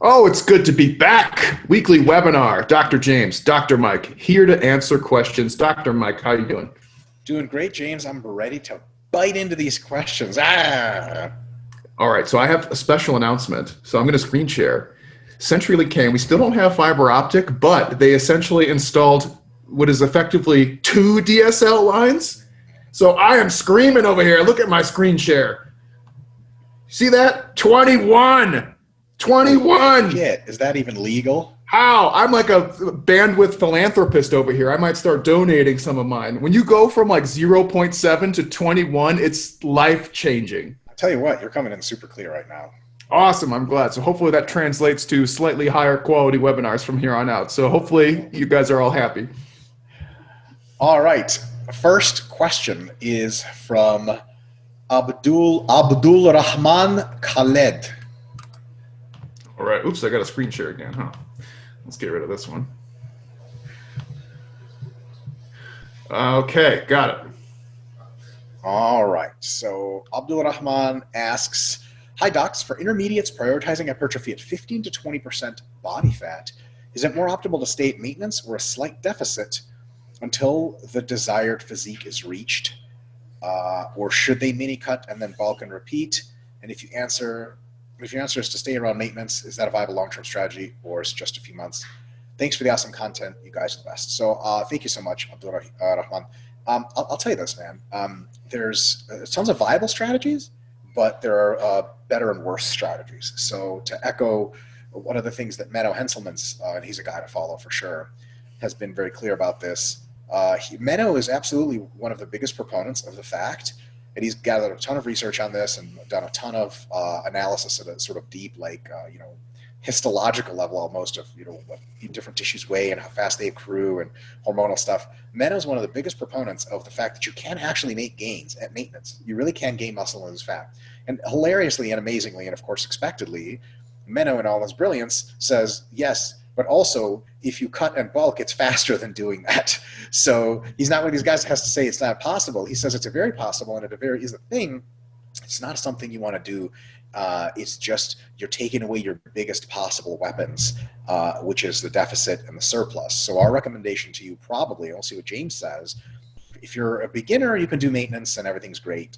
Oh, it's good to be back. Weekly webinar. Dr. James, Dr. Mike, here to answer questions. Dr. Mike, how you doing? Doing great, James. I'm ready to bite into these questions. Ah! All right, so I have a special announcement. So I'm going to screen share. CenturyLink came. We still don't have fiber optic, but they essentially installed what is effectively two DSL lines. So I am screaming over here. Look at my screen share. See that? 21. 21. Shit, is that even legal? How? I'm like a bandwidth philanthropist over here. I might start donating some of mine. When you go from like 0.7 to 21, it's life-changing. I tell you what, you're coming in super clear right now. Awesome. I'm glad. So hopefully that translates to slightly higher quality webinars from here on out. So hopefully you guys are all happy. All right. First question is from Abdul Rahman Khaled. All right. Oops, I got a screen share again, huh? Let's get rid of this one. Okay, got it. All right. So Abdul Rahman asks, hi docs, for intermediates prioritizing hypertrophy at 15 to 20% body fat, is it more optimal to stay at maintenance or a slight deficit until the desired physique is reached? Or should they mini cut and then bulk and repeat? And if your answer is to stay around maintenance, is that a viable long-term strategy or is it just a few months? Thanks for the awesome content. You guys are the best. So thank you so much, Abdul Rahman. I'll tell you this, man. There's tons of viable strategies, but there are better and worse strategies. So to echo one of the things that Menno Henselman's, and he's a guy to follow for sure, has been very clear about this. Menno is absolutely one of the biggest proponents of the fact, and he's gathered a ton of research on this and done a ton of analysis at a sort of deep, histological level almost of, what different tissues weigh and how fast they accrue and hormonal stuff. Menno is one of the biggest proponents of the fact that you can actually make gains at maintenance. You really can gain muscle and lose fat. And hilariously and amazingly, and of course expectedly, Menno in all his brilliance says, yes, but also if you cut and bulk, it's faster than doing that. So he's not one of these guys that has to say it's not possible. He says it's a very possible and it is a thing. It's not something you want to do. It's just you're taking away your biggest possible weapons, which is the deficit and the surplus. So our recommendation to you probably, and we'll see what James says, if you're a beginner, you can do maintenance and everything's great.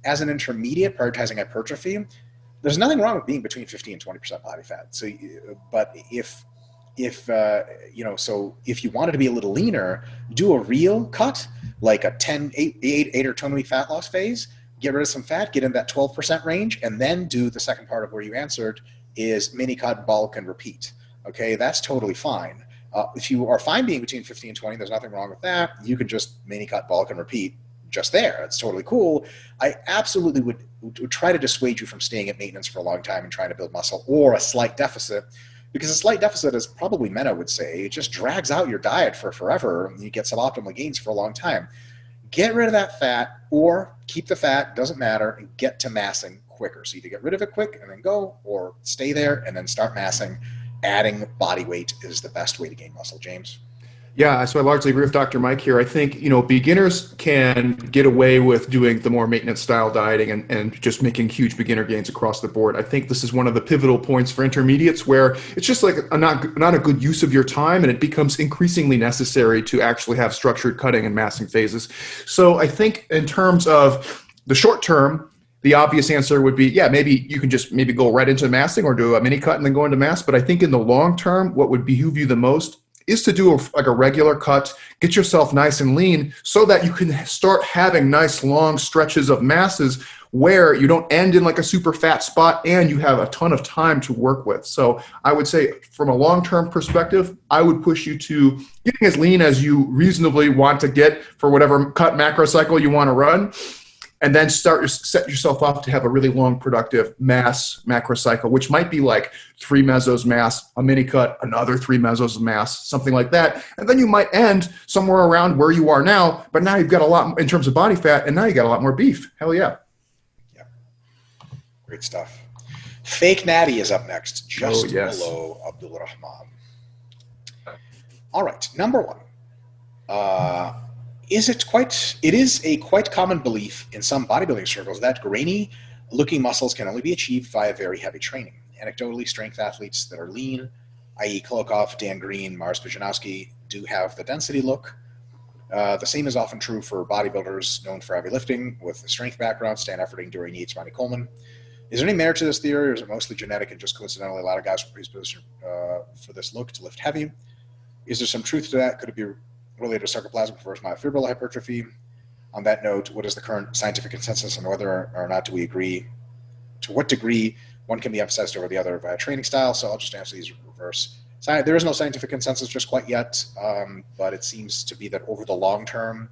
As an intermediate, prioritizing hypertrophy, there's nothing wrong with being between 15 and 20% body fat. So, but if you wanted to be a little leaner, do a real cut, like a 8 or 10 week fat loss phase, get rid of some fat, get in that 12% range, and then do the second part of where you answered is mini cut, bulk, and repeat. Okay, that's totally fine. If you are fine being between 15 and 20, there's nothing wrong with that. You can just mini cut, bulk, and repeat just there. It's totally cool. I absolutely would try to dissuade you from staying at maintenance for a long time and trying to build muscle or a slight deficit, because a slight deficit, as probably Menno would say, it just drags out your diet for forever and you get suboptimal gains for a long time. Get rid of that fat or keep the fat, doesn't matter, and get to massing quicker. So either get rid of it quick and then go, or stay there and then start massing. Adding body weight is the best way to gain muscle, James. Yeah, so I largely agree with Dr. Mike here. I think, beginners can get away with doing the more maintenance style dieting and just making huge beginner gains across the board. I think this is one of the pivotal points for intermediates where it's just like not a good use of your time, and it becomes increasingly necessary to actually have structured cutting and massing phases. So I think in terms of the short term, the obvious answer would be, yeah, maybe you can just go right into massing or do a mini cut and then go into mass. But I think in the long term, what would behoove you the most is to do a regular cut, get yourself nice and lean so that you can start having nice long stretches of masses where you don't end in like a super fat spot and you have a ton of time to work with. So I would say from a long-term perspective, I would push you to getting as lean as you reasonably want to get for whatever cut macrocycle you want to run. And then set yourself up to have a really long, productive mass macrocycle, which might be like 3 mesos mass, a mini cut, another 3 mesos mass, something like that. And then you might end somewhere around where you are now, but now you've got a lot in terms of body fat, and now you got a lot more beef. Hell yeah. Yeah. Great stuff. Fake Natty is up next, just below Abdul Rahman. All right, number one. It is a quite common belief in some bodybuilding circles that grainy looking muscles can only be achieved via very heavy training. Anecdotally, strength athletes that are lean, i.e. Kolokov, Dan Green, Mars Pujanowski, do have the density look. The same is often true for bodybuilders known for heavy lifting with a strength background, Stan Efferding, Dorian Yates, Ronnie Coleman. Is there any merit to this theory, or is it mostly genetic and just coincidentally a lot of guys were predisposed for this look to lift heavy? Is there some truth to that? Could it be related to sarcoplasmic versus myofibrillar hypertrophy? On that note, what is the current scientific consensus on whether or not do we agree to what degree one can be emphasized over the other via training style? So I'll just answer these in reverse. There is no scientific consensus just quite yet, but it seems to be that over the long term,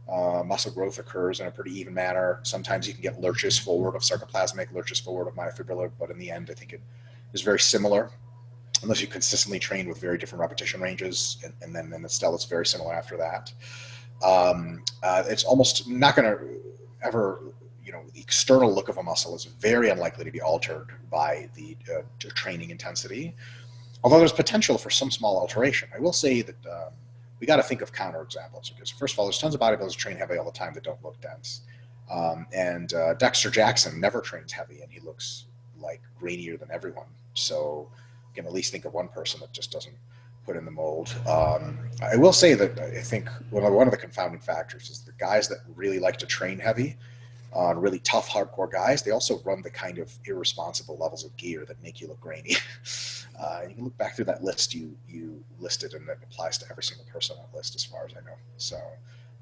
muscle growth occurs in a pretty even manner. Sometimes you can get lurches forward of sarcoplasmic, lurches forward of myofibrillar, but in the end, I think it is very similar, unless you consistently train with very different repetition ranges, and then it's very similar after that. It's almost not going to ever, the external look of a muscle is very unlikely to be altered by the training intensity, although there's potential for some small alteration. I will say that we got to think of counterexamples, because first of all, there's tons of bodybuilders who train heavy all the time that don't look dense. And Dexter Jackson never trains heavy, and he looks like grainier than everyone. So you can at least think of one person that just doesn't put in the mold. I will say that I think one of the confounding factors is the guys that really like to train heavy, really tough, hardcore guys, they also run the kind of irresponsible levels of gear that make you look grainy. You can look back through that list you listed, and that applies to every single person on that list as far as I know. So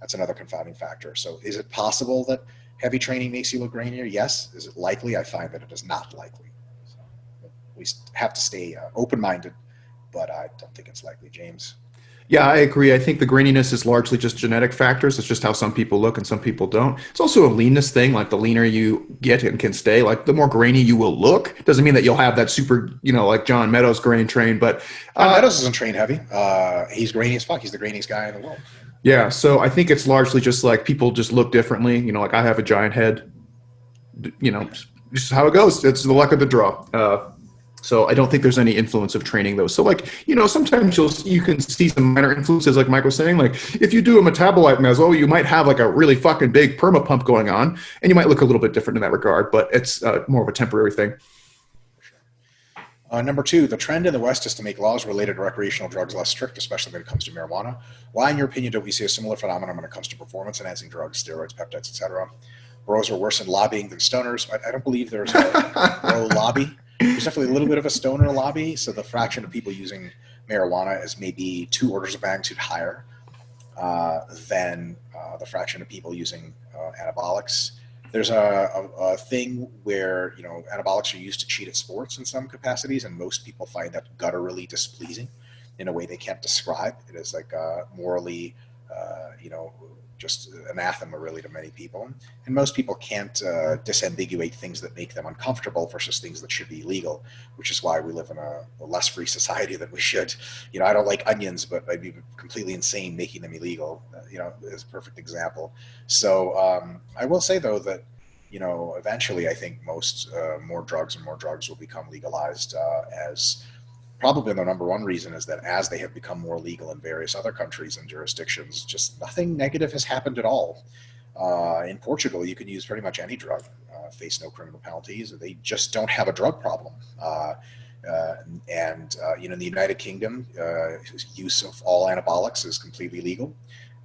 that's another confounding factor. So is it possible that heavy training makes you look grainier? Yes. Is it likely? I find that it is not likely. So we have to stay open-minded, but I don't think it's likely. James? Yeah, I agree. I think the graininess is largely just genetic factors. It's just how some people look and some people don't. It's also a leanness thing. Like the leaner you get and can stay, like the more grainy you will look. Doesn't mean that you'll have that super, like John Meadows grain train, but John Meadows doesn't train heavy. He's grainy as fuck. He's the grainiest guy in the world. Yeah, so I think it's largely just like people just look differently. Like I have a giant head. Just how it goes. It's the luck of the draw. So I don't think there's any influence of training those. So like, sometimes you can see some minor influences, like Mike was saying, like if you do a metabolite meso, you might have like a really fucking big perma pump going on, and you might look a little bit different in that regard, but it's more of a temporary thing. Number two, the trend in the West is to make laws related to recreational drugs less strict, especially when it comes to marijuana. Why, in your opinion, don't we see a similar phenomenon when it comes to performance-enhancing drugs, steroids, peptides, etc.? Bros are worse in lobbying than stoners. I don't believe there's a bro lobby. There's definitely a little bit of a stoner lobby, so the fraction of people using marijuana is maybe 2 orders of magnitude higher than the fraction of people using anabolics. There's a thing where anabolics are used to cheat at sports in some capacities, and most people find that gutturally displeasing in a way they can't describe. It is like morally, just anathema really to many people. And most people can't disambiguate things that make them uncomfortable versus things that should be illegal, which is why we live in a less free society than we should. I don't like onions, but I'd be completely insane making them illegal, is a perfect example. So I will say, though, that, eventually I think more drugs will become legalized as probably the number one reason is that as they have become more legal in various other countries and jurisdictions, just nothing negative has happened at all. In Portugal, you can use pretty much any drug, face no criminal penalties. They just don't have a drug problem. In the United Kingdom, use of all anabolics is completely legal.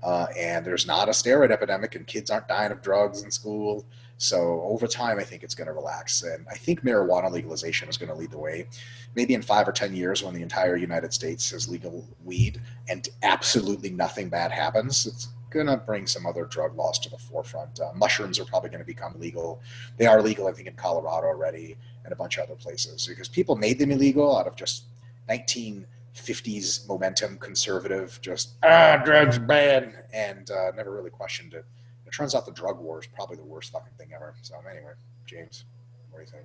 And there's not a steroid epidemic, and kids aren't dying of drugs in school. So over time, I think it's going to relax. And I think marijuana legalization is going to lead the way. Maybe in 5 or 10 years, when the entire United States has legal weed and absolutely nothing bad happens, it's going to bring some other drug laws to the forefront. Mushrooms are probably going to become legal. They are legal, I think, in Colorado already and a bunch of other places, because people made them illegal out of just 1950s momentum, conservative, just, drugs bad, and never really questioned it. It turns out the drug war is probably the worst fucking thing ever. So anyway, James, what do you think?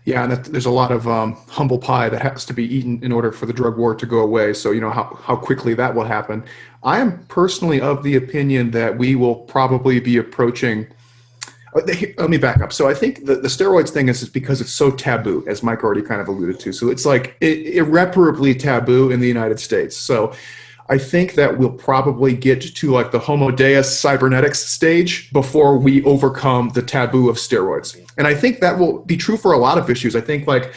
Yeah, and there's a lot of humble pie that has to be eaten in order for the drug war to go away. So how quickly that will happen. I am personally of the opinion that we will probably be approaching. Let me back up. So I think the steroids thing is because it's so taboo, as Mike already kind of alluded to. So it's like irreparably taboo in the United States. So I think that we'll probably get to like the Homo Deus cybernetics stage before we overcome the taboo of steroids. And I think that will be true for a lot of issues. I think like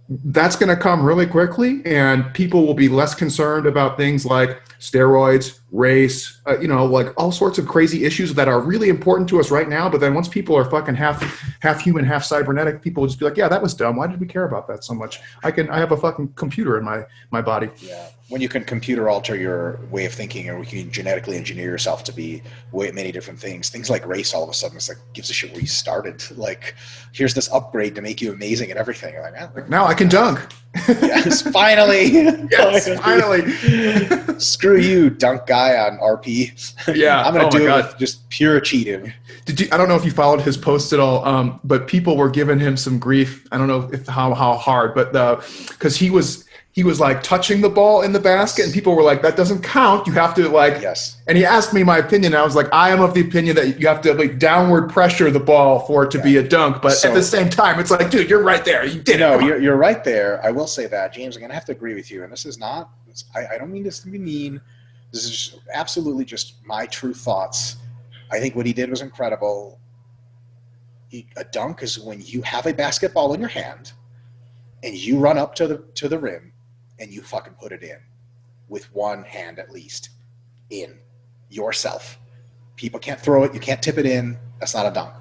That's going to come really quickly, and people will be less concerned about things like steroids, race, like all sorts of crazy issues that are really important to us right now. But then once people are fucking half human, half cybernetic, people will just be like, yeah, that was dumb. Why did we care about that so much? I have a fucking computer in my body. Yeah, when you can computer alter your way of thinking, or you can genetically engineer yourself to be many different things like race, all of a sudden it's like, gives a shit where you started. Like, here's this upgrade to make you amazing at everything. You're like, Like, now I can dunk. Yes, finally. Yes, finally. Screw you, dunk guy on RP. Yeah. I'm gonna Oh do my it God. with just pure cheating. I don't know if you followed his posts at all, but people were giving him some grief. I don't know how hard, but because he was like touching the ball in the basket, and people were like, that doesn't count. You have to like. Yes. And he asked me my opinion. And I was like, I am of the opinion that you have to like downward pressure the ball for it to be a dunk. But at the same time, it's like, dude, you're right there. You did it. No, you're right there. I will say that, James. I'm gonna have to agree with you. And this is not. I don't mean this to be mean. This is just absolutely just my true thoughts. I think what he did was incredible. A dunk is when you have a basketball in your hand and you run up to the rim and you fucking put it in with one hand at least in yourself. People can't throw it. You can't tip it in. That's not a dunk.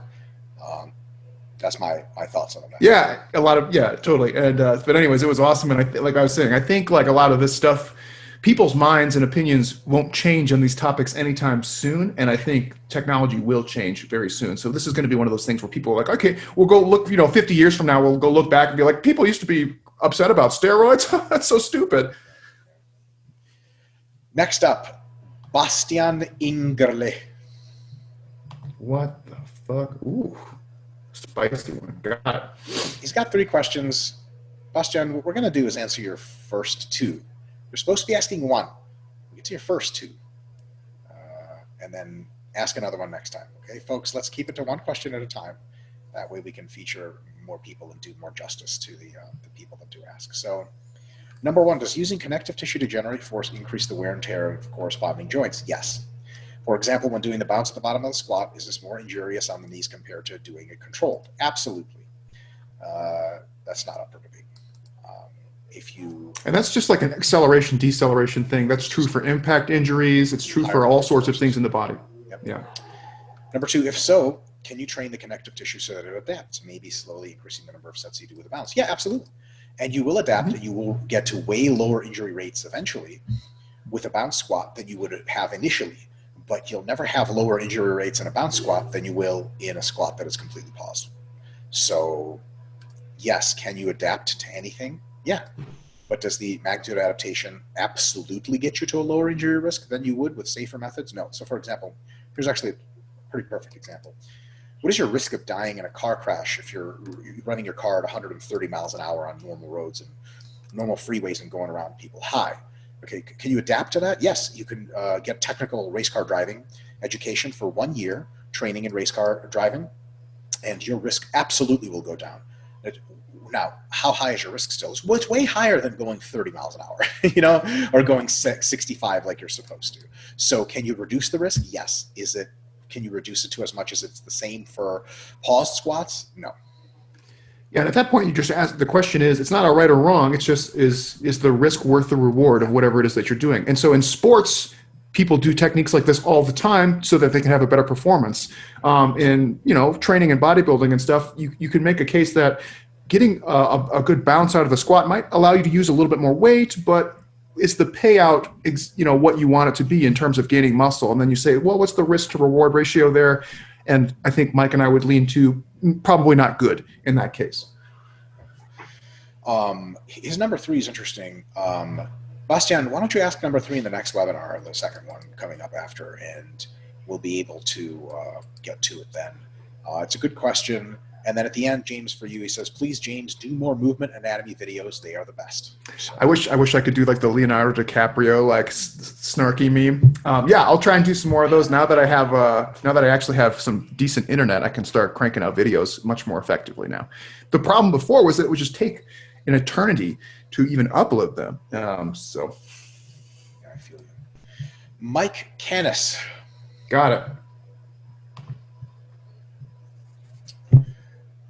That's my thoughts on that. Yeah, totally. And but anyways, it was awesome. And like I was saying, I think like a lot of this stuff, people's minds and opinions won't change on these topics anytime soon. And I think technology will change very soon. So this is going to be one of those things where people are like, okay, we'll go look, 50 years from now, we'll go look back and be like, people used to be upset about steroids. That's so stupid. Next up, Bastian Ingerle. What the fuck? Ooh, spicy one. Got it. He's got 3 questions. Bastian, what we're going to do is answer your first 2. You're supposed to be asking 1. We'll get to your first 2. And then ask another one next time. Okay, folks, let's keep it to 1 question at a time. That way we can feature more people and do more justice to the people that do ask. So, number 1, does using connective tissue to generate force increase the wear and tear of corresponding joints? Yes. For example, when doing the bounce at the bottom of the squat, is this more injurious on the knees compared to doing it controlled? Absolutely. That's not up for debate. And that's just like an acceleration deceleration thing. That's true for impact injuries. It's true for all sorts of things in the body. Yep. Yeah. Number 2, if so, can you train the connective tissue so that it adapts, maybe slowly increasing the number of sets you do with a bounce? Yeah, absolutely. And you will adapt, and you will get to way lower injury rates eventually with a bounce squat than you would have initially. But you'll never have lower injury rates in a bounce squat than you will in a squat that is completely paused. So, yes, can you adapt to anything? Yeah. But does the magnitude of adaptation absolutely get you to a lower injury risk than you would with safer methods? No. So, for example, here's actually a pretty perfect example. What is your risk of dying in a car crash if you're running your car at 130 miles an hour on normal roads and normal freeways and going around people? High. Okay, can you adapt to that? Yes, you can get technical race car driving education for 1 year, training in race car driving, and your risk absolutely will go down. Now, how high is your risk still? Well, it's way higher than going 30 miles an hour, or going 65 like you're supposed to. So can you reduce the risk? Yes. Can you reduce it to as much as it's the same for paused squats? No. Yeah, and at that point, you just ask, the question is, it's not a right or wrong. It's just, is the risk worth the reward of whatever it is that you're doing? And so in sports, people do techniques like this all the time so that they can have a better performance. In training and bodybuilding and stuff, you can make a case that getting a good bounce out of the squat might allow you to use a little bit more weight, but is the payout what you want it to be in terms of gaining muscle? And then you say, well, what's the risk to reward ratio there? And I think Mike and I would lean to probably not good in that case. His number 3 is interesting. Bastian, why don't you ask number 3 in the next webinar, the second one coming up after, and we'll be able to get to it then. It's a good question. And then at the end, James, for you, he says, please, James, do more movement anatomy videos. They are the best. So. I wish I could do like the Leonardo DiCaprio, like snarky meme. Yeah, I'll try and do some more of those now that I actually have some decent internet. I can start cranking out videos much more effectively now. The problem before was that it would just take an eternity to even upload them. Yeah, I feel you. Mike Canis. Got it.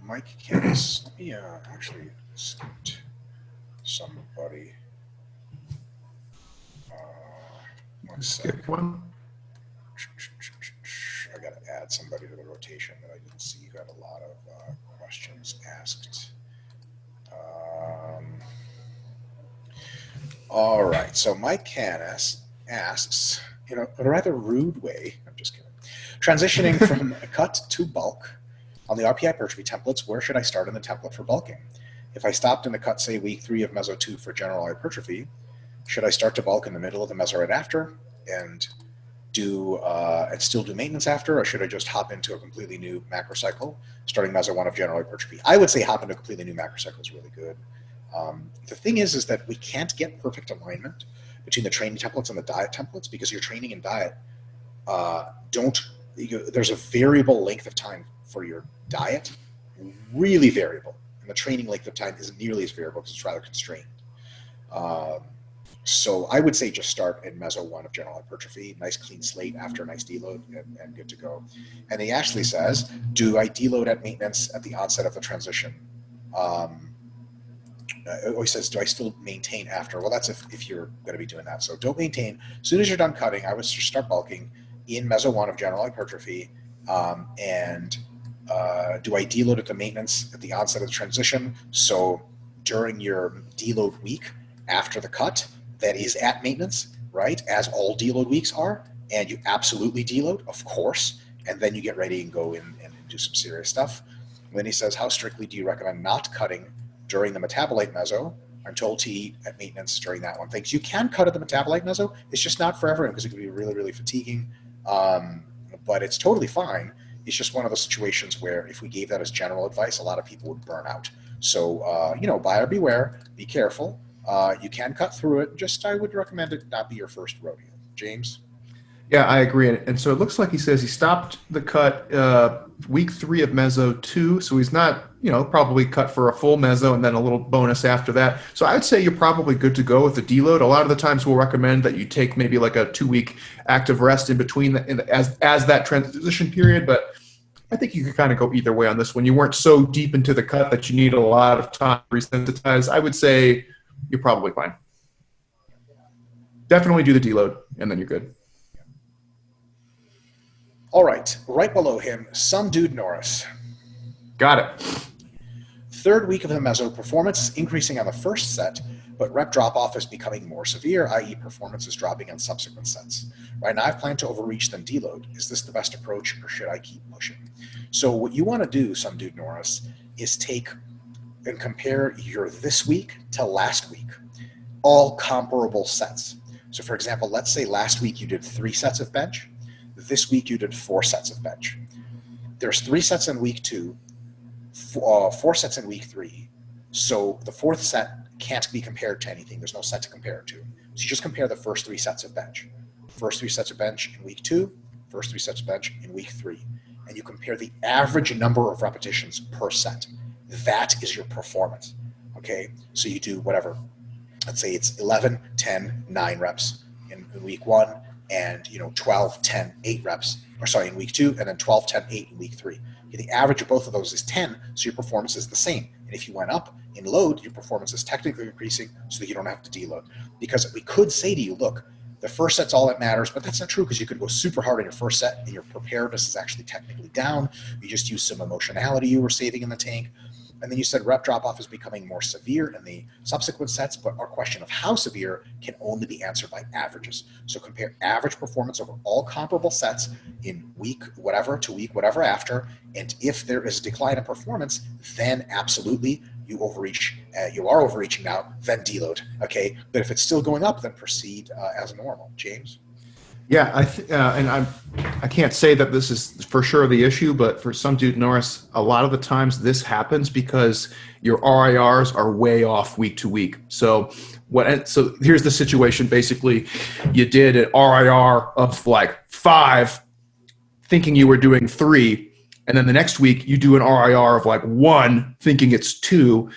Mike Canis. Let me actually somebody. One Skip sec. one. I got to add somebody to the rotation that I didn't see who had a lot of questions asked. All right, so Mike Canis asks, in a rather rude way, I'm just kidding, transitioning from a cut to bulk on the RP hypertrophy templates, where should I start in the template for bulking? If I stopped in the cut, say week 3 of meso 2 for general hypertrophy, should I start to bulk in the middle of the meso right after and still do maintenance after, or should I just hop into a completely new macrocycle starting meso 1 of general hypertrophy? I would say hop into a completely new macrocycle is really good. The thing is that we can't get perfect alignment between the training templates and the diet templates because your training and diet there's a variable length of time for your diet, really variable, and the training length of time isn't nearly as variable because it's rather constrained. So I would say just start in meso 1 of general hypertrophy, nice clean slate after a nice deload, and good to go. And he actually says, do I deload at maintenance at the onset of the transition? He says, do I still maintain after? Well, that's if you're going to be doing that. So don't maintain. As soon as you're done cutting, I would just start bulking in meso 1 of general hypertrophy. Do I deload at the maintenance at the onset of the transition? So during your deload week after the cut, that is at maintenance, right? As all deload weeks are, and you absolutely deload, of course, and then you get ready and go in and do some serious stuff. And then he says, how strictly do you recommend not cutting during the metabolite meso? I'm told to eat at maintenance during that one. Thanks. You can cut at the metabolite meso. It's just not for everyone because it can be really, really fatiguing. But it's totally fine. It's just one of those situations where if we gave that as general advice, a lot of people would burn out. So, buyer beware, be careful. You can cut through it. Just, I would recommend it not be your first rodeo. James? Yeah, I agree. And so it looks like he says he stopped the cut week 3 of meso 2. So he's not, probably cut for a full meso and then a little bonus after that. So I'd say you're probably good to go with the deload. A lot of the times we'll recommend that you take maybe like a 2-week active rest in between as that transition period. But I think you could kind of go either way on this one. You weren't so deep into the cut that you need a lot of time to resensitize. I would say you're probably fine. Definitely do the deload, and then you're good. All right. Right below him, some dude Norris. Got it. 3rd week of the meso, performance is increasing on the first set, but rep drop-off is becoming more severe, i.e. performance is dropping on subsequent sets. Right now, I've planned to overreach then deload. Is this the best approach, or should I keep pushing? So what you want to do, some dude Norris, is take and compare your this week to last week, all comparable sets. So for example, let's say last week you did 3 sets of bench. This week you did 4 sets of bench. There's 3 sets in week 2, 4 sets in week 3. So the 4th set can't be compared to anything. There's no set to compare it to. So you just compare the first 3 sets of bench. First 3 sets of bench in week 2, first 3 sets of bench in week 3. And you compare the average number of repetitions per set. That is your performance. Okay? So you do whatever. Let's say it's 11, 10, 9 reps in week 1, and 12, 10, 8 reps, in week 2, and then 12, 10, 8 in week 3. Okay, the average of both of those is 10, so your performance is the same. And if you went up in load, your performance is technically increasing so that you don't have to deload. Because we could say to you, look, the first set's all that matters, but that's not true because you could go super hard on your first set and your preparedness is actually technically down. You just used some emotionality you were saving in the tank. And then you said rep drop-off is becoming more severe in the subsequent sets, but our question of how severe can only be answered by averages. So compare average performance over all comparable sets in week whatever to week whatever after, and if there is a decline in performance, then absolutely you overreach. You are overreaching now, then deload, okay? But if it's still going up, then proceed as normal. James? Yeah, I can't say that this is for sure the issue, but for some dude Norris, a lot of the times this happens because your RIRs are way off week to week. So here's the situation. Basically, you did an RIR of like 5, thinking you were doing 3, and then the next week you do an RIR of like 1, thinking it's 2.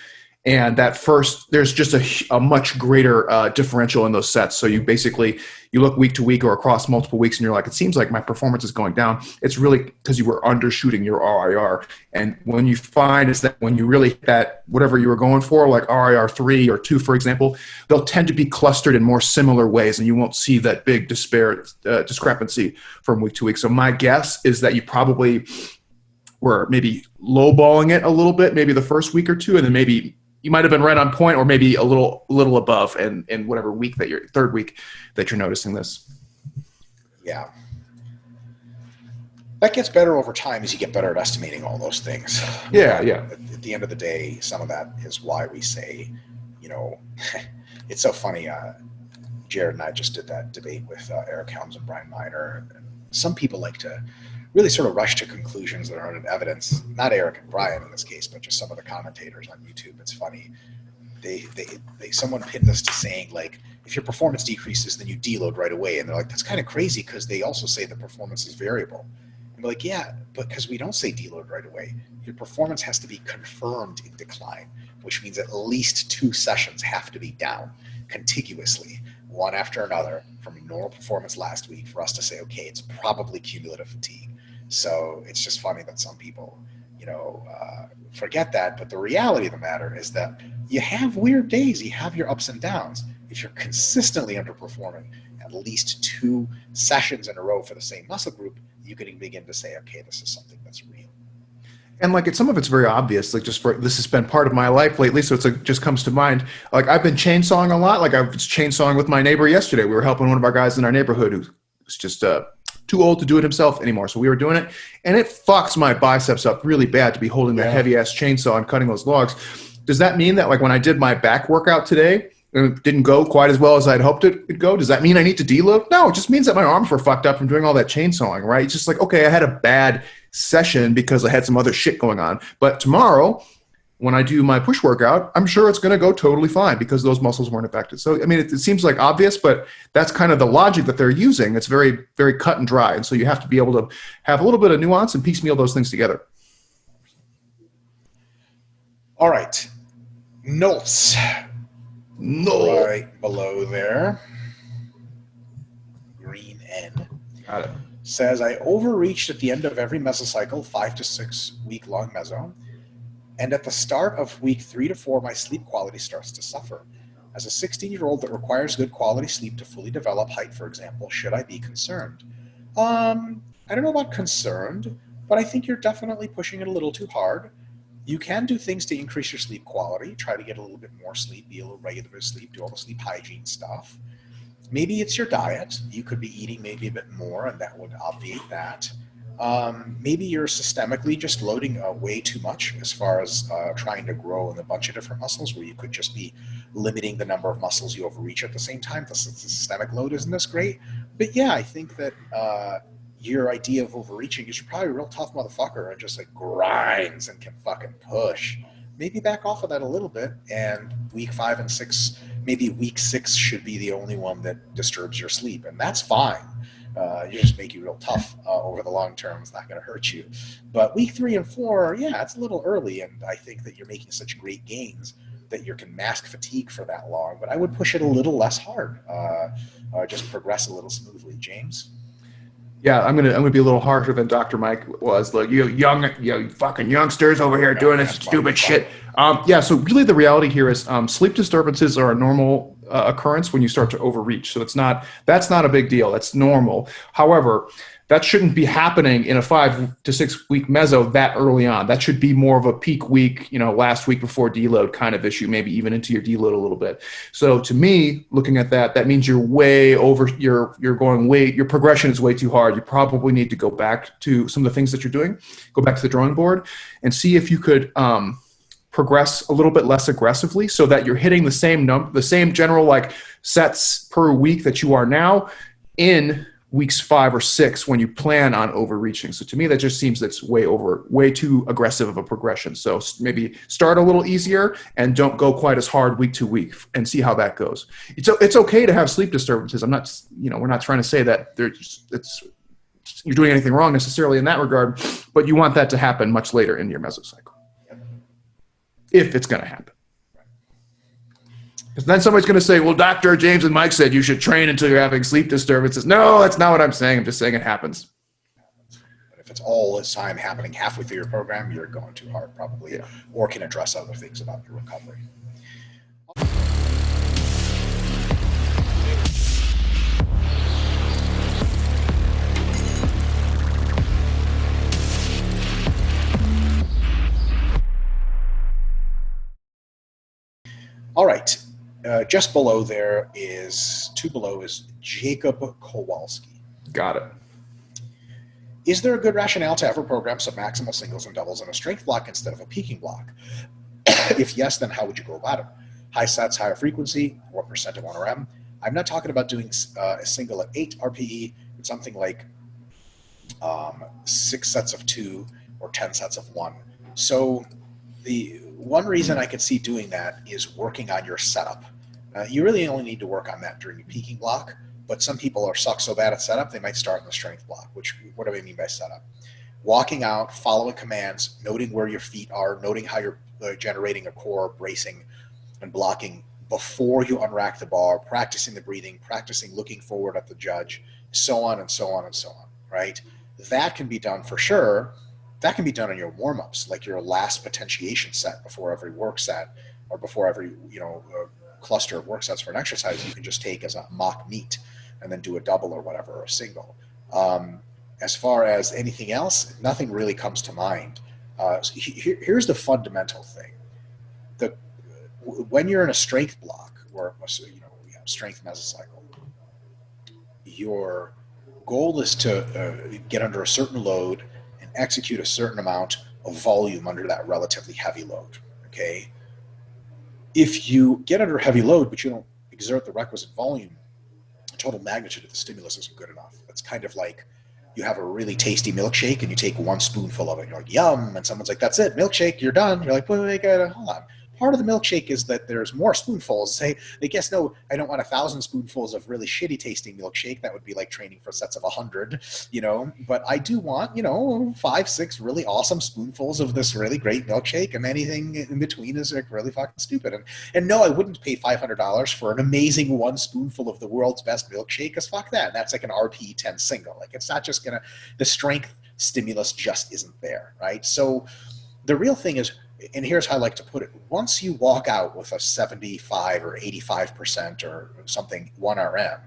And that first, there's just a much greater differential in those sets. So you basically, you look week to week or across multiple weeks and you're like, it seems like my performance is going down. It's really because you were undershooting your RIR. And when you find is that when you really hit that, whatever you were going for, like RIR 3 or 2, for example, they'll tend to be clustered in more similar ways and you won't see that big discrepancy from week to week. So my guess is that you probably were maybe lowballing it a little bit, maybe the first week or two, and then maybe you might have been right on point or maybe a little above in whatever week that you're, third week that you're noticing this. Yeah. That gets better over time as you get better at estimating all those things. Yeah. At the end of the day, some of that is why we say, you know, it's so funny. Jared and I just did that debate with Eric Helms and Brian Miner. And some people like to really sort of rush to conclusions that aren't in evidence. Not Eric and Brian in this case, but just some of the commentators on YouTube. It's funny. Someone pinned us to saying, like, if your performance decreases, then you deload right away. And they're like, that's kind of crazy because they also say the performance is variable. And we're like, yeah, but because we don't say deload right away. Your performance has to be confirmed in decline, which means at least 2 sessions have to be down contiguously, one after another, from normal performance last week for us to say, okay, it's probably cumulative fatigue. So it's just funny that some people, you know, forget that. But the reality of the matter is that you have weird days. You have your ups and downs. If you're consistently underperforming at least 2 sessions in a row for the same muscle group, you can begin to say, okay, this is something that's real. And like some of it's very obvious, like just for this has been part of my life lately. So it's like just comes to mind. Like I've been chainsawing a lot. Like I was chainsawing with my neighbor yesterday. We were helping one of our guys in our neighborhood who was just too old to do it himself anymore. So we were doing it and it fucks my biceps up really bad to be holding that heavy ass chainsaw and cutting those logs. Does that mean that like when I did my back workout today, it didn't go quite as well as I'd hoped it'd go? Does that mean I need to deload? No, it just means that my arms were fucked up from doing all that chainsawing, right? It's just like, okay, I had a bad session because I had some other shit going on. But tomorrow, when I do my push workout, I'm sure it's going to go totally fine because those muscles weren't affected. So, I mean, it seems like obvious, but that's kind of the logic that they're using. It's very, very cut and dry. And so you have to be able to have a little bit of nuance and piecemeal those things together. All right. Notes. No. Right below there. Green N. Got it. Says, I overreached at the end of every mesocycle, 5 to 6 week long meso. And at the start of week 3 to 4, my sleep quality starts to suffer. As a 16-year-old that requires good quality sleep to fully develop height, for example, should I be concerned? I don't know about concerned, but I think you're definitely pushing it a little too hard. You can do things to increase your sleep quality, try to get a little bit more sleep, be a little regular sleep, do all the sleep hygiene stuff. Maybe it's your diet. You could be eating maybe a bit more, and that would obviate that. Maybe you're systemically just loading way too much as far as trying to grow in a bunch of different muscles where you could just be limiting the number of muscles you overreach at the same time. The systemic load isn't this great. But yeah, I think that your idea of overreaching is you're probably a real tough motherfucker and just like grinds and can fucking push. Maybe back off of that a little bit, and week 5 and 6, maybe week 6 should be the only one that disturbs your sleep, and that's fine. You just make you real tough over the long term. It's not going to hurt you. But week 3 and 4, yeah, it's a little early, and I think that you're making such great gains that you can mask fatigue for that long. But I would push it a little less hard. Just progress a little smoothly. James? Yeah, I'm gonna be a little harsher than Dr. Mike was. Like you fucking youngsters over here doing this stupid shit. Yeah, so really the reality here is sleep disturbances are a normal occurrence when you start to overreach. So that's not a big deal. That's normal. However, that shouldn't be happening in a 5 to 6 week meso that early on. That should be more of a peak week, last week before deload kind of issue, maybe even into your deload a little bit. So to me, looking at that means you're way over, your progression is way too hard. You probably need to go back to some of the things that you're doing, go back to the drawing board and see if you could progress a little bit less aggressively so that you're hitting the same general like sets per week that you are now in weeks 5 or 6 when you plan on overreaching. So to me, that just seems that's way too aggressive of a progression. So maybe start a little easier and don't go quite as hard week to week and see how that goes. It's okay to have sleep disturbances. I'm not, we're not trying to say that you're doing anything wrong necessarily in that regard, but you want that to happen much later in your mesocycle. If it's going to happen. Because then somebody's going to say, well, Dr. James and Mike said you should train until you're having sleep disturbances. No, that's not what I'm saying. I'm just saying it happens. But if it's all this time happening halfway through your program, you're going too hard probably, Yeah. or can address other things about your recovery. All right. Just below there is, two below is Jacob Kowalski. Got it. Is there a good rationale to ever program submaximal singles and doubles in a strength block instead of a peaking block? If yes, then how would you go about it? High sets, higher frequency, what percent of 1RM? I'm not talking about doing a single at 8 RPE, but something like 6 sets of 2 or 10 sets of 1. So the one reason I could see doing that is working on your setup. You really only need to work on that during your peaking block, but some people suck so bad at setup, they might start in the strength block, which, what do I mean by setup? Walking out, following commands, noting where your feet are, noting how you're generating a core, bracing and blocking before you unrack the bar, practicing the breathing, practicing looking forward at the judge, so on and so on and so on, right? That can be done for sure. That can be done in your warm-ups, like your last potentiation set before every work set, or before every cluster of work sets for an exercise. You can just take as a mock meet and then do a double or whatever, or a single. As far as anything else, nothing really comes to mind. Here's the fundamental thing: when you're in a strength block, or we have strength mesocycle, your goal is to get under a certain load and execute a certain amount of volume under that relatively heavy load. Okay. If you get under a heavy load, but you don't exert the requisite volume, the total magnitude of the stimulus isn't good enough. It's kind of like you have a really tasty milkshake and you take one spoonful of it and you're like, yum, and someone's like, that's it, milkshake, you're done. You're like, wait, hold on. Part of the milkshake is that there's more spoonfuls. They guess, no, I don't want 1,000 spoonfuls of really shitty tasting milkshake. That would be like training for sets of 100, but I do want, 5, 6 really awesome spoonfuls of this really great milkshake, and anything in between is like really fucking stupid. And no, I wouldn't pay $500 for an amazing one spoonful of the world's best milkshake, because fuck that. That's like an RP 10 single. Like, it's not just the strength stimulus just isn't there, right? So the real thing is, and here's how I like to put it: once you walk out with a 75 or 85% or something 1RM,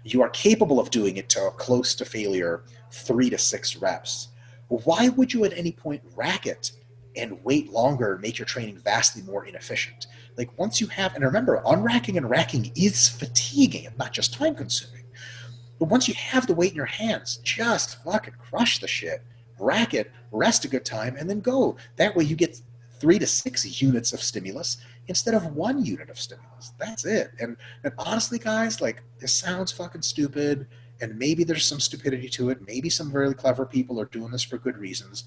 you are capable of doing it to close to failure 3 to 6 reps. Why would you at any point rack it and wait longer and make your training vastly more inefficient? Like, once you have, and remember, unracking and racking is fatiguing and not just time consuming. But once you have the weight in your hands, just fucking crush the shit, rack it, rest a good time, and then go. That way you get 3 to 6 units of stimulus instead of 1 unit of stimulus. That's it. And honestly, guys, like, this sounds fucking stupid, and maybe there's some stupidity to it. Maybe some very clever people are doing this for good reasons.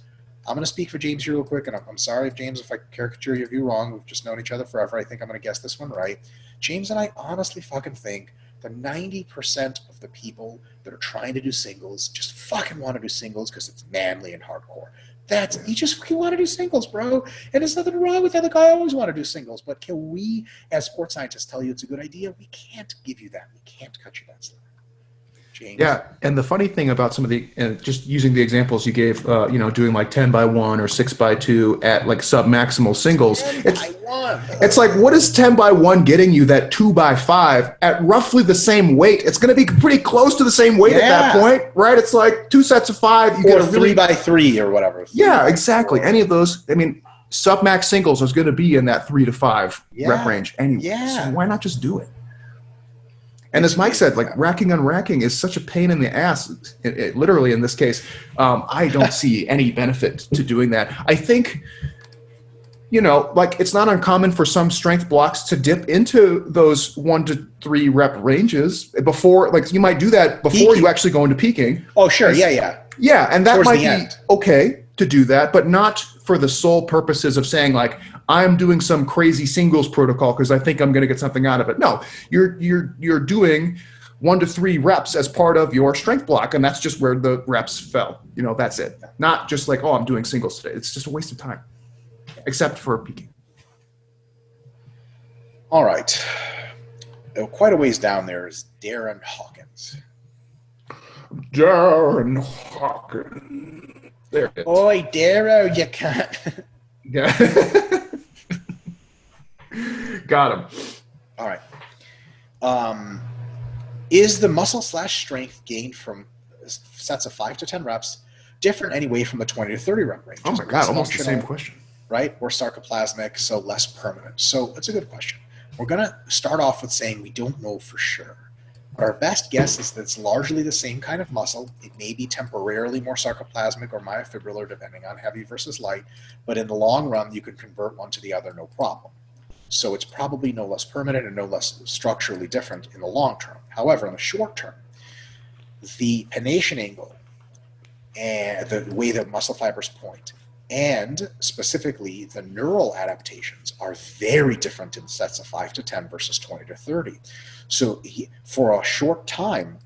I'm going to speak for James here real quick, and I'm sorry if James, if I caricature your view wrong. We've just known each other forever. I think I'm going to guess this one right. James and I honestly fucking think that 90% of the people that are trying to do singles just fucking want to do singles because it's manly and hardcore. You just fucking want to do singles, bro. And there's nothing wrong with that. Like, I always want to do singles. But can we, as sports scientists, tell you it's a good idea? We can't give you that. We can't cut you that slack. James? Yeah, and the funny thing about some of the, just using the examples you gave, doing like 10 by 1 or 6 by 2 at like sub-maximal singles, it's like, what is 10 by 1 getting you that 2 by 5 at roughly the same weight? It's going to be pretty close to the same weight at that point, right? It's like 2 sets of 5. You or get a 3 by 3 or whatever. Yeah, exactly. Any of those, I mean, sub-max singles is going to be in that 3 to 5 rep range anyway. Yeah. So why not just do it? And as Mike said, like, racking on racking is such a pain in the ass. Literally, in this case, I don't see any benefit to doing that. I think, like, it's not uncommon for some strength blocks to dip into those 1 to 3 rep ranges before, like, you might do that before you actually go into peaking. Oh, sure. Yeah. Yeah, and that Towards might the be end. Okay to do that, but not for the sole purposes of saying, like, I'm doing some crazy singles protocol because I think I'm going to get something out of it. No, you're doing 1 to 3 reps as part of your strength block, and that's just where the reps fell. That's it. Not just like, oh, I'm doing singles today. It's just a waste of time, except for peaking. All right. quite a ways down there is Darren Hawkins. Darren Hawkins. There it is. Oi, Darrow, you can't. Yeah. Got him. All right. Is the muscle / strength gained from sets of 5 to 10 reps different anyway from the 20 to 30 rep range? Oh my God, almost the same question. Right? Or sarcoplasmic, so less permanent. So it's a good question. We're going to start off with saying we don't know for sure. But our best guess is that it's largely the same kind of muscle. It may be temporarily more sarcoplasmic or myofibrillar depending on heavy versus light, but in the long run, you can convert one to the other no problem. So it's probably no less permanent and no less structurally different in the long term. However, in the short term, the pennation angle and the way that muscle fibers point, and specifically the neural adaptations, are very different in sets of 5 to 10 versus 20 to 30. So for a short time,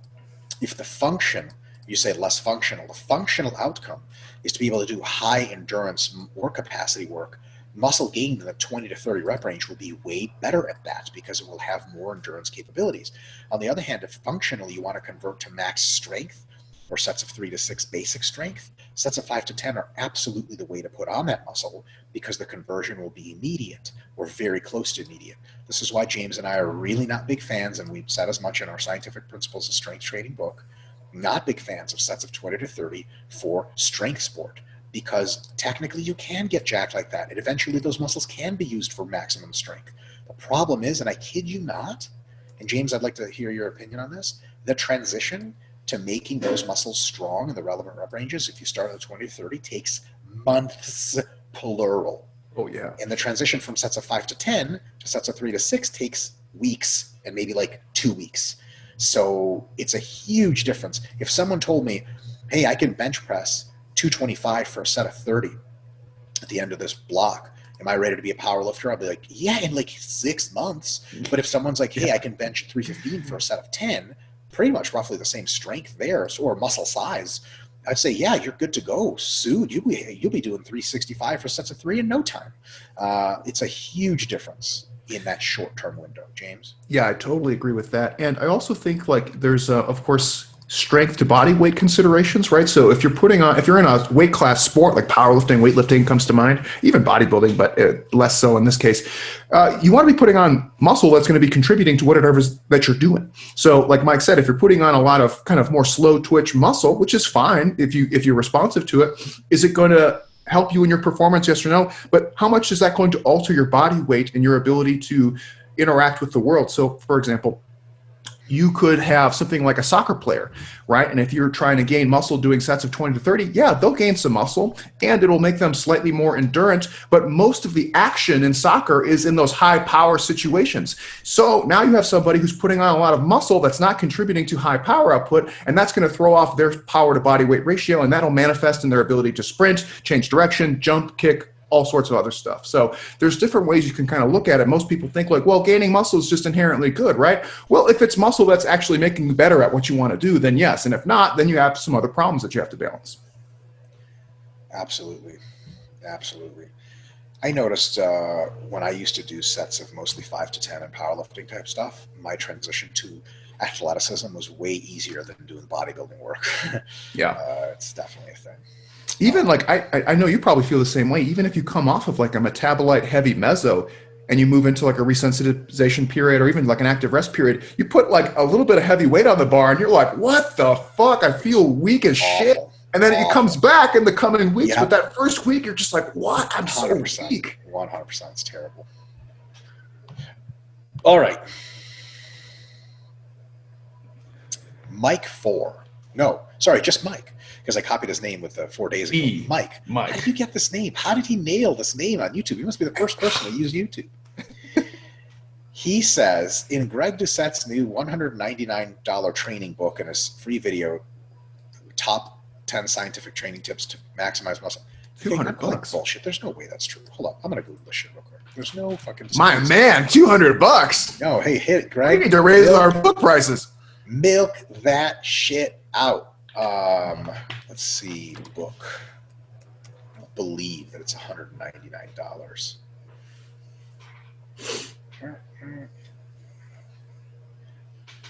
if the function, you say less functional, the functional outcome is to be able to do high endurance or capacity work, muscle gain in the 20 to 30 rep range will be way better at that because it will have more endurance capabilities. On the other hand, if functionally you want to convert to max strength or sets of 3 to 6 basic strength, sets of 5 to 10 are absolutely the way to put on that muscle because the conversion will be immediate or very close to immediate. This is why James and I are really not big fans, and we've said as much in our Scientific Principles of Strength Training book, not big fans of sets of 20 to 30 for strength sport. Because technically you can get jacked like that, and eventually those muscles can be used for maximum strength. The problem is, and I kid you not, and James, I'd like to hear your opinion on this, the transition to making those muscles strong in the relevant rep ranges, if you start at 20 to 30, takes months, plural. Oh, yeah. And the transition from sets of 5 to 10 to sets of 3 to 6 takes weeks and maybe like 2 weeks. So it's a huge difference. If someone told me, hey, I can bench press 225 for a set of 30 at the end of this block, am I ready to be a power lifter? I'll be like, yeah, in like 6 months. But if someone's like, hey, I can bench 315 for a set of 10, pretty much roughly the same strength there, or muscle size, I'd say, yeah, you're good to go. Soon you'll be doing 365 for sets of 3 in no time. It's a huge difference in that short-term window, James. Yeah, I totally agree with that. And I also think like there's, of course, strength to body weight considerations, right? So if you're in a weight class sport like powerlifting, weightlifting comes to mind, even bodybuilding, but less so in this case, you want to be putting on muscle that's going to be contributing to whatever it is that you're doing. So like Mike said, if you're putting on a lot of kind of more slow twitch muscle, which is fine if you're responsive to it, is it going to help you in your performance? Yes or no? But how much is that going to alter your body weight and your ability to interact with the world? So for example, you could have something like a soccer player, right? And if you're trying to gain muscle doing sets of 20 to 30, yeah, they'll gain some muscle and it'll make them slightly more endurant. But most of the action in soccer is in those high power situations. So now you have somebody who's putting on a lot of muscle that's not contributing to high power output, and that's going to throw off their power to body weight ratio, and that'll manifest in their ability to sprint, change direction, jump, kick, all sorts of other stuff. So there's different ways you can kind of look at it. Most people think like, well, gaining muscle is just inherently good, right? Well, if it's muscle that's actually making you better at what you want to do, then yes. And if not, then you have some other problems that you have to balance. Absolutely. Absolutely. I noticed when I used to do sets of mostly 5 to 10 and powerlifting type stuff, my transition to athleticism was way easier than doing bodybuilding work. Yeah. It's definitely a thing. Even like, I know you probably feel the same way. Even if you come off of like a metabolite heavy meso and you move into like a resensitization period or even like an active rest period, you put like a little bit of heavy weight on the bar and you're like, what the fuck? I feel weak as shit. And then it comes back in the coming weeks. Yep. But that first week, you're just like, what? I'm so weak. 100%. It's terrible. All right. Mike 4. No, sorry, just Mike. Because I copied his name with 4 days ago. Mike. How did you get this name? How did he nail this name on YouTube? He must be the first person to use YouTube. He says, in Greg Doucette's new $199 training book and his free video, top 10 scientific training tips to maximize muscle. $200. Bullshit. There's no way that's true. Hold up. I'm going to Google this shit real quick. There's no fucking... My man, $200. No, hey, hit it, Greg. We need to raise our book prices. Milk that shit out. Let's see, book. I don't believe that it's $199.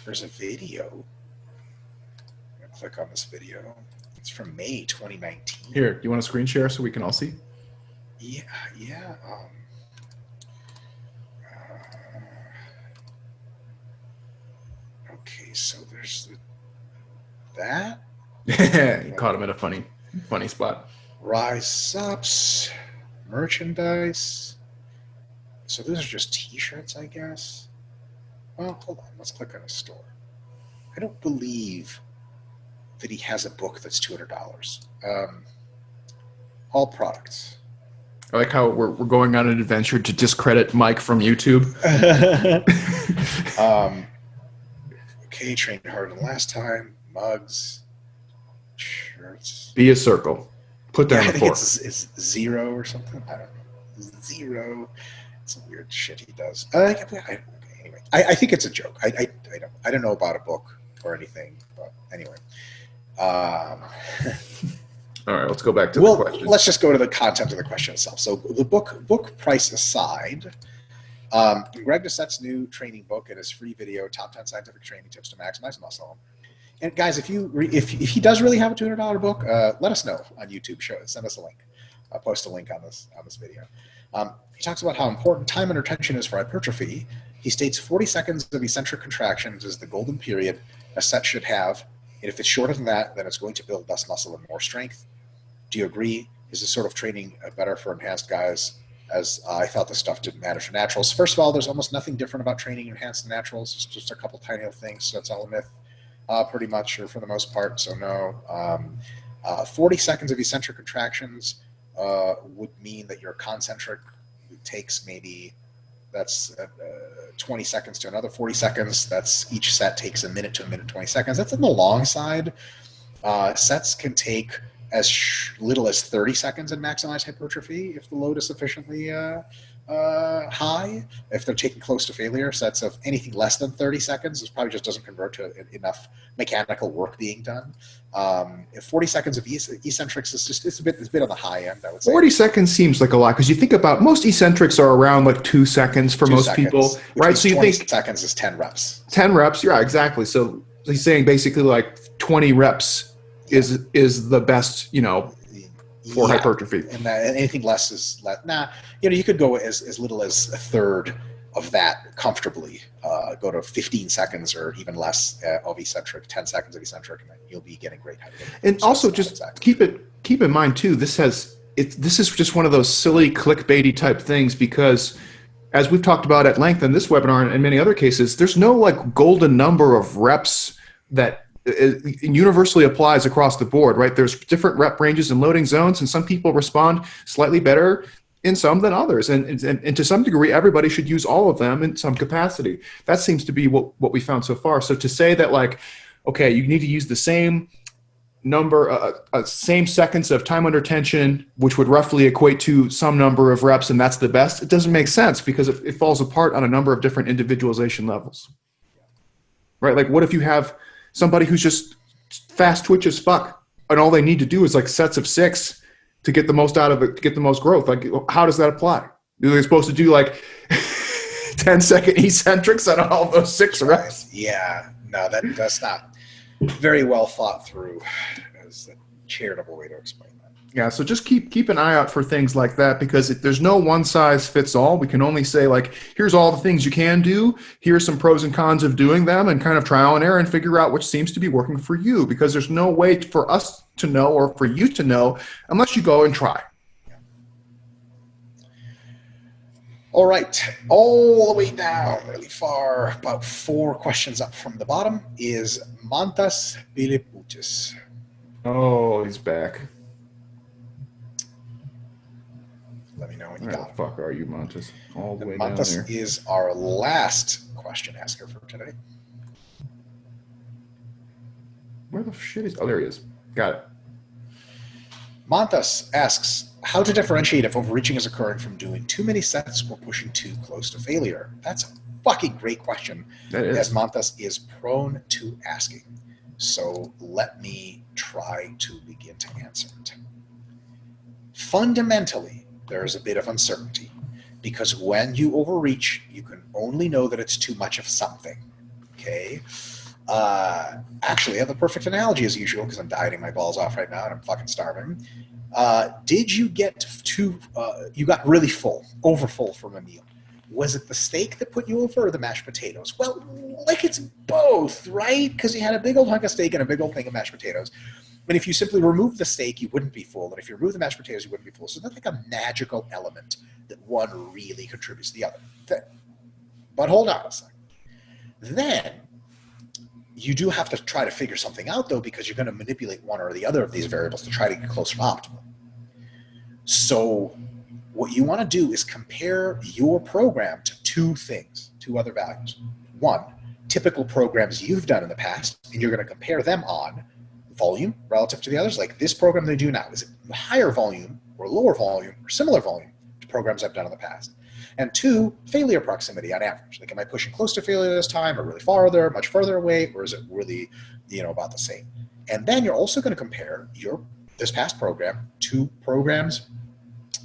there's a video. I'm going to click on this video. It's from May 2019. Here, do you want to screen share so we can all see? Yeah. Okay, so there's that. You caught him at a funny spot. Rise ups, merchandise. So those are just t-shirts, I guess. Well, hold on. Let's click on his store. I don't believe that he has a book that's $200. All products. I like how we're going on an adventure to discredit Mike from YouTube. Okay, trained harder than last time. Mugs, shirts. Be a circle. Put down I the think fork. it's zero or something. I don't know. Zero. Some weird shit he does. Anyway, I think it's a joke. I don't know about a book or anything, but anyway. All right, let's go back to the question. Let's just go to the content of the question itself. So the book price aside, Greg Doucette's new training book and his free video, Top 10 Scientific Training Tips to Maximize Muscle. And guys, if he does really have a $200 book, let us know on YouTube. Send us a link. I'll post a link on this video. He talks about how important time under tension is for hypertrophy. He states 40 seconds of eccentric contractions is the golden period a set should have. And if it's shorter than that, then it's going to build less muscle and more strength. Do you agree? Is this sort of training better for enhanced guys? As I thought this stuff didn't matter for naturals. First of all, there's almost nothing different about training enhanced and naturals. It's just a couple tiny little things. So that's all a myth, pretty much, or for the most part. So no. 40 seconds of eccentric contractions would mean that your concentric takes maybe, that's 20 seconds to another 40 seconds. That's each set takes a minute to a minute 20 seconds. That's on the long side. Sets can take as little as 30 seconds and maximize hypertrophy if the load is sufficiently high. If they're taking close to failure, sets of anything less than 30 seconds, this probably just doesn't convert to enough mechanical work being done. If 40 seconds of eccentrics is just it's a bit on the high end, I would say. 40 seconds seems like a lot because you think about most eccentrics are around like 2 seconds for most people, right? So you 20 think seconds is 10 reps. 10 reps, yeah, exactly. So he's saying basically like 20 reps is the best, for hypertrophy. And anything less is less. You could go as little as a third of that comfortably. Go to 15 seconds or even less of eccentric, 10 seconds of eccentric, and then you'll be getting great hypertrophy. And also just keep in mind too, this is just one of those silly clickbaity type things because as we've talked about at length in this webinar and many other cases, there's no like golden number of reps that universally applies across the board, right? There's different rep ranges and loading zones, and some people respond slightly better in some than others. And to some degree, everybody should use all of them in some capacity. That seems to be what we found so far. So to say that like, okay, you need to use the same number, same seconds of time under tension, which would roughly equate to some number of reps, and that's the best, it doesn't make sense because it falls apart on a number of different individualization levels, right? Like what if you have somebody who's just fast twitch as fuck, and all they need to do is like sets of 6 to get the most out of it, to get the most growth. Like, how does that apply? Are they supposed to do like 10-second eccentrics on all those 6 reps? Yeah, no, that's not very well thought through as a charitable way to explain that. Yeah, so just keep an eye out for things like that because there's no one size fits all. We can only say like, here's all the things you can do. Here's some pros and cons of doing them and kind of trial and error and figure out which seems to be working for you because there's no way for us to know or for you to know unless you go and try. All right, all the way down really far, about 4 questions up from the bottom is Mantas Biliputis. Oh, he's back. Let me know when you Where got the him. fuck are you, Montes? All the way Mantas down there. is our last question asker for today. Where the shit is? Oh, there he is. Got it. Mantas asks, how to differentiate if overreaching is occurring from doing too many sets or pushing too close to failure? That's a fucking great question. That is. As Mantas is prone to asking. So let me try to begin to answer it. Fundamentally, there is a bit of uncertainty because when you overreach, you can only know that it's too much of something. Okay? Actually, I have the perfect analogy as usual because I'm dieting my balls off right now and I'm fucking starving. Did you get you got really full, over full from a meal? Was it the steak that put you over or the mashed potatoes? Well, like it's both, right? Because you had a big old hunk of steak and a big old thing of mashed potatoes. And if you simply remove the steak, you wouldn't be full. And if you remove the mashed potatoes, you wouldn't be full. So that's like a magical element that one really contributes to the other thing. But hold on a second. Then you do have to try to figure something out, though, because you're going to manipulate one or the other of these variables to try to get closer to optimal. So what you want to do is compare your program to two things, two other values. One, typical programs you've done in the past, and you're going to compare them on volume relative to the others. Like this program they do now, is it higher volume or lower volume or similar volume to programs I've done in the past? And two, failure proximity on average. Like, am I pushing close to failure this time or really farther, much further away, or is it really, about the same? And then you're also going to compare this past program to programs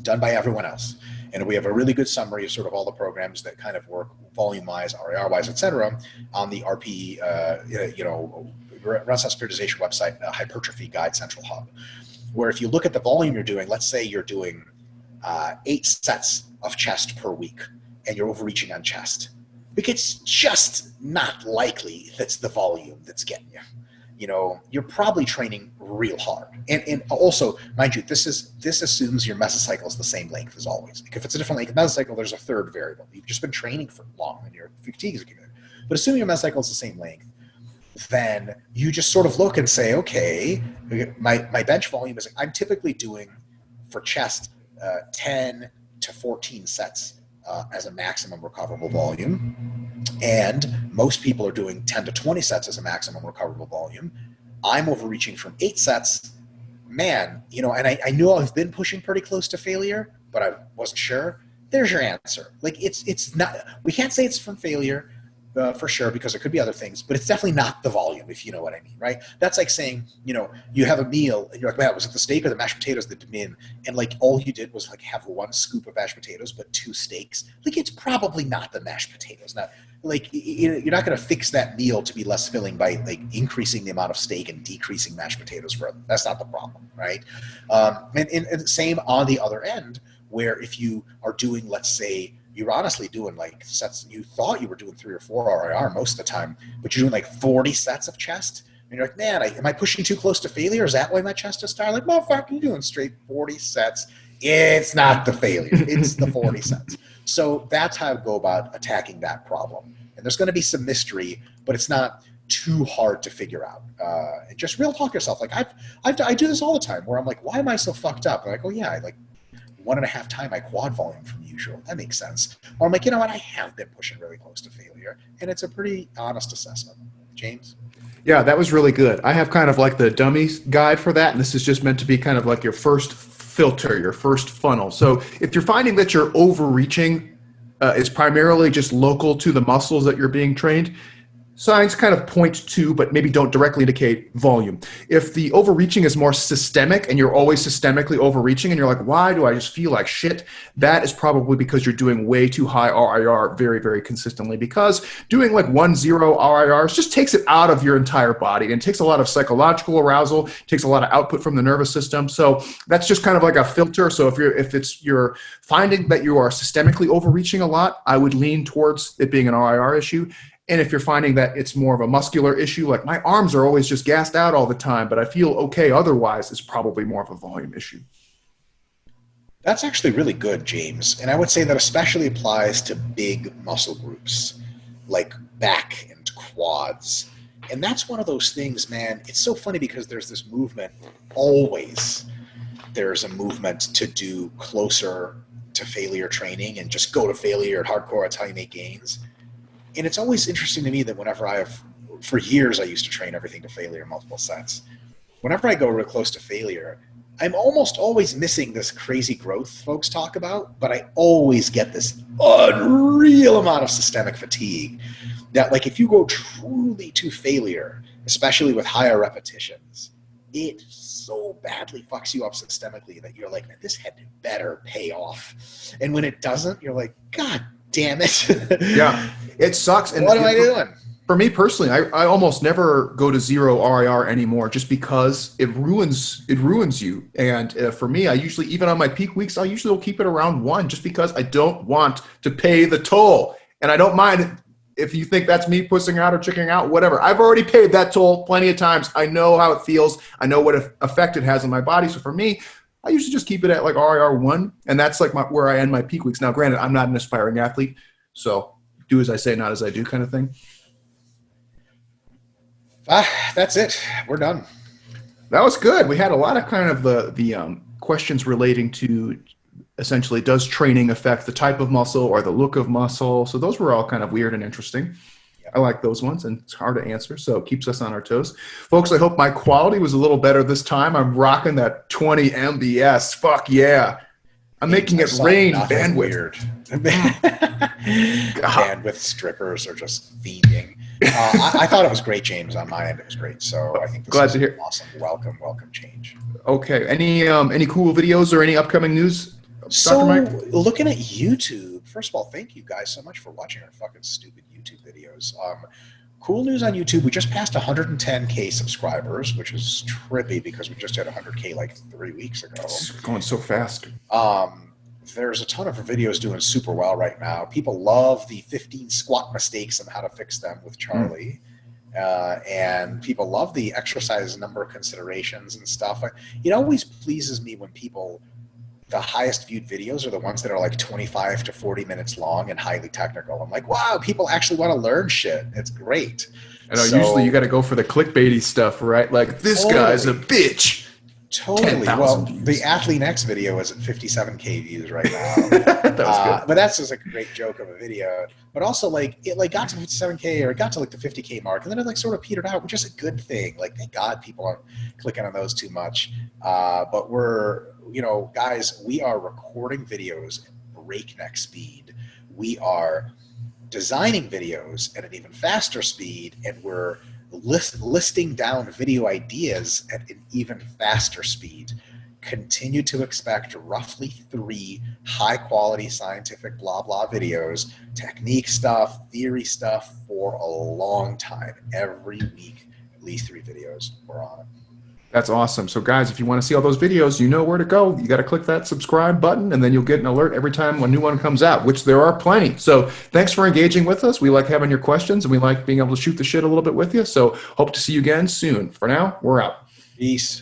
done by everyone else. And we have a really good summary of sort of all the programs that kind of work volume-wise, RAR-wise, et cetera, on the RP, Renaissance Periodization website, Hypertrophy Guide Central Hub, where if you look at the volume you're doing, let's say you're doing 8 sets of chest per week and you're overreaching on chest. It's just not likely that's the volume that's getting you. You're probably training real hard. And also, mind you, this assumes your mesocycle is the same length as always. Like if it's a different length of mesocycle, there's a third variable. You've just been training for long and your fatigue is accumulated. But assuming your mesocycle is the same length, then you just sort of look and say, okay, my bench volume is, I'm typically doing for chest 10 to 14 sets as a maximum recoverable volume. And most people are doing 10 to 20 sets as a maximum recoverable volume. I'm overreaching from 8 sets. Man, and I knew I've been pushing pretty close to failure, but I wasn't sure. There's your answer. Like it's not, we can't say it's from failure for sure, because there could be other things, but it's definitely not the volume, if you know what I mean, right? That's like saying, you have a meal and you're like, man, was it the steak or the mashed potatoes that did me in? And like all you did was like have 1 scoop of mashed potatoes, but 2 steaks. Like it's probably not the mashed potatoes. Not like you're not going to fix that meal to be less filling by like increasing the amount of steak and decreasing mashed potatoes further. That's not the problem, right? And same on the other end, where if you are doing, let's say, you're honestly doing like sets, you thought you were doing 3 or 4 RIR most of the time, but you're doing like 40 sets of chest. And you're like, man, am I pushing too close to failure? Is that why my chest is tired? Like, motherfucker, you're doing straight 40 sets. It's not the failure. It's the 40 sets. So that's how I go about attacking that problem. And there's going to be some mystery, but it's not too hard to figure out. And just real talk yourself. Like I do this all the time where I'm like, why am I so fucked up? I'm like, oh yeah, I like 1.5 times my quad volume from usual. That makes sense. Or I'm like, you know what? I have been pushing really close to failure. And it's a pretty honest assessment. James? Yeah, that was really good. I have kind of like the dummy guide for that, and this is just meant to be kind of like your first filter, your first funnel. So if you're finding that your overreaching is primarily just local to the muscles that you're being trained, signs kind of point to, but maybe don't directly indicate volume. If the overreaching is more systemic and you're always systemically overreaching and you're like, why do I just feel like shit? That is probably because you're doing way too high RIR very, very consistently, because doing like 1-0 RIRs just takes it out of your entire body and it takes a lot of psychological arousal, takes a lot of output from the nervous system. So that's just kind of like a filter. So if you're finding that you are systemically overreaching a lot, I would lean towards it being an RIR issue. And if you're finding that it's more of a muscular issue, like my arms are always just gassed out all the time, but I feel okay otherwise, it's probably more of a volume issue. That's actually really good, James. And I would say that especially applies to big muscle groups like back and quads. And that's one of those things, man. It's so funny because there's this movement, always there's a movement to do closer to failure training and just go to failure at hardcore. That's how you make gains. And it's always interesting to me that whenever for years, I used to train everything to failure, multiple sets. Whenever I go real close to failure, I'm almost always missing this crazy growth folks talk about, but I always get this unreal amount of systemic fatigue that, like, if you go truly to failure, especially with higher repetitions, it so badly fucks you up systemically that you're like, man, this had better pay off. And when it doesn't, you're like, God damn it. Yeah, it sucks. And what am I doing? For me personally, I almost never go to zero RIR anymore, just because it ruins you. And for me, I usually, even on my peak weeks, I usually will keep it around 1, just because I don't want to pay the toll. And I don't mind if you think that's me pussing out or checking out, whatever. I've already paid that toll plenty of times. I know how it feels. I know what effect it has on my body. So for me, I usually just keep it at like RIR 1, and that's like where I end my peak weeks. Now, granted, I'm not an aspiring athlete, so do as I say, not as I do, kind of thing. That's it. We're done. That was good. We had a lot of kind of the questions relating to, essentially, does training affect the type of muscle or the look of muscle? So those were all kind of weird and interesting. I like those ones, and it's hard to answer, so it keeps us on our toes. Folks, I hope my quality was a little better this time. I'm rocking that 20 MBS. Fuck yeah. I'm making it rain bandwidth. Weird. Bandwidth strippers are just fiending. I thought it was great, James. On my end, it was great. So I think this Glad is to hear. Awesome. Welcome change. Okay. Any cool videos or any upcoming news, So Dr. Mike? looking at YouTube, first of all, thank you guys so much for watching our fucking stupid YouTube videos. Cool news on YouTube, we just passed 110K subscribers, which is trippy because we just hit 100K like 3 weeks ago. It's going so fast. There's a ton of videos doing super well right now. People love the 15 squat mistakes and how to fix them with Charlie. And people love the exercise number considerations and stuff. It always pleases me when the highest viewed videos are the ones that are like 25 to 40 minutes long and highly technical. I'm like, wow, people actually want to learn shit. It's great. I know, usually you got to go for the clickbaity stuff, right? Like, this guy's a bitch. Totally. Well, views. The Athlete X video is at 57K views right now. That was good. But that's just a great joke of a video. But also, like, it like got to 57K or it got to like the 50K mark, and then it like sort of petered out, which is a good thing. Like, thank God people aren't clicking on those too much. But we're, guys, we are recording videos at breakneck speed. We are designing videos at an even faster speed, and we're listing down video ideas at an even faster speed. Continue to expect roughly 3 high-quality scientific blah blah videos, technique stuff, theory stuff for a long time. Every week, at least 3 videos. We're on it. That's awesome. So guys, if you want to see all those videos, you know where to go. You got to click that subscribe button, and then you'll get an alert every time a new one comes out, which there are plenty. So thanks for engaging with us. We like having your questions, and we like being able to shoot the shit a little bit with you. So hope to see you again soon. For now, we're out. Peace.